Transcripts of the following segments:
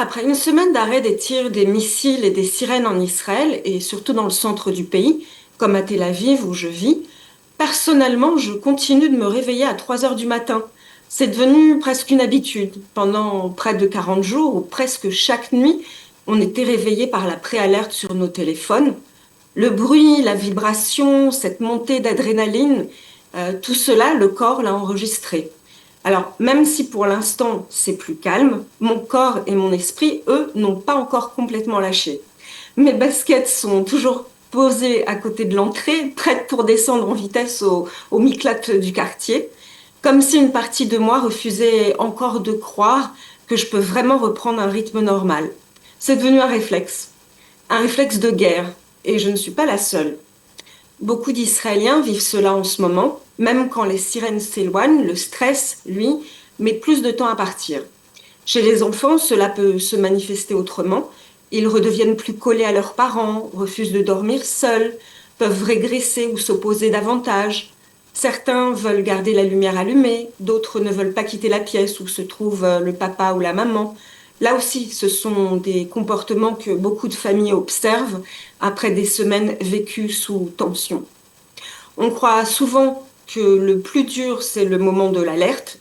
Après une semaine d'arrêt des tirs des missiles et des sirènes en Israël, et surtout dans le centre du pays, comme à Tel Aviv où je vis, personnellement, je continue de me réveiller à 3 heures du matin. C'est devenu presque une habitude. Pendant près de 40 jours, ou presque chaque nuit, on était réveillé par la préalerte sur nos téléphones. Le bruit, la vibration, cette montée d'adrénaline, tout cela, le corps l'a enregistré. Alors, même si pour l'instant c'est plus calme, mon corps et mon esprit, eux, n'ont pas encore complètement lâché. Mes baskets sont toujours posées à côté de l'entrée, prêtes pour descendre en vitesse au miclate du quartier, comme si une partie de moi refusait encore de croire que je peux vraiment reprendre un rythme normal. C'est devenu un réflexe de guerre, et je ne suis pas la seule. Beaucoup d'Israéliens vivent cela en ce moment. Même quand les sirènes s'éloignent, le stress, lui, met plus de temps à partir. Chez les enfants, cela peut se manifester autrement. Ils redeviennent plus collés à leurs parents, refusent de dormir seuls, peuvent régresser ou s'opposer davantage. Certains veulent garder la lumière allumée, d'autres ne veulent pas quitter la pièce où se trouve le papa ou la maman. Là aussi, ce sont des comportements que beaucoup de familles observent après des semaines vécues sous tension. On croit souvent que le plus dur, c'est le moment de l'alerte.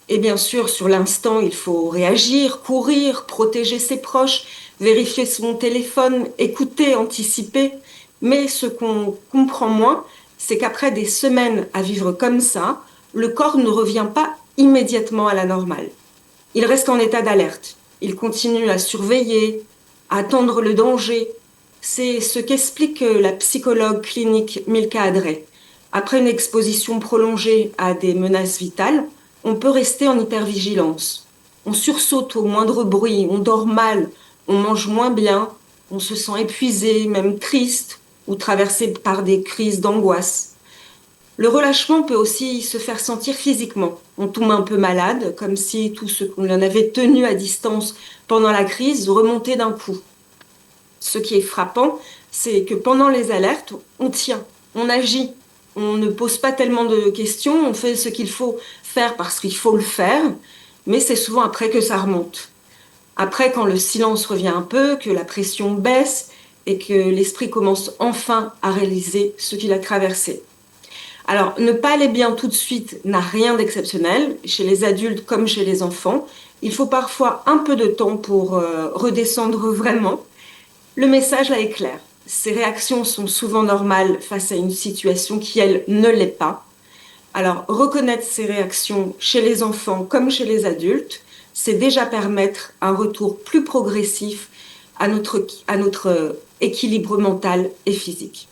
Et bien sûr, sur l'instant, il faut réagir, courir, protéger ses proches, vérifier son téléphone, écouter, anticiper. Mais ce qu'on comprend moins, c'est qu'après des semaines à vivre comme ça, le corps ne revient pas immédiatement à la normale. Il reste en état d'alerte. Il continue à surveiller, à attendre le danger. C'est ce qu'explique la psychologue clinique Milka Adret. Après une exposition prolongée à des menaces vitales, on peut rester en hypervigilance. On sursaute au moindre bruit, on dort mal, on mange moins bien, on se sent épuisé, même triste ou traversé par des crises d'angoisse. Le relâchement peut aussi se faire sentir physiquement. On tombe un peu malade, comme si tout ce qu'on en avait tenu à distance pendant la crise remontait d'un coup. Ce qui est frappant, c'est que pendant les alertes, on tient, on agit, on ne pose pas tellement de questions, on fait ce qu'il faut faire parce qu'il faut le faire, mais c'est souvent après que ça remonte. Après, quand le silence revient un peu, que la pression baisse et que l'esprit commence enfin à réaliser ce qu'il a traversé. Alors, ne pas aller bien tout de suite n'a rien d'exceptionnel, chez les adultes comme chez les enfants. Il faut parfois un peu de temps pour redescendre vraiment. Le message là est clair. Ces réactions sont souvent normales face à une situation qui, elle, ne l'est pas. Alors, reconnaître ces réactions chez les enfants comme chez les adultes, c'est déjà permettre un retour plus progressif à notre équilibre mental et physique.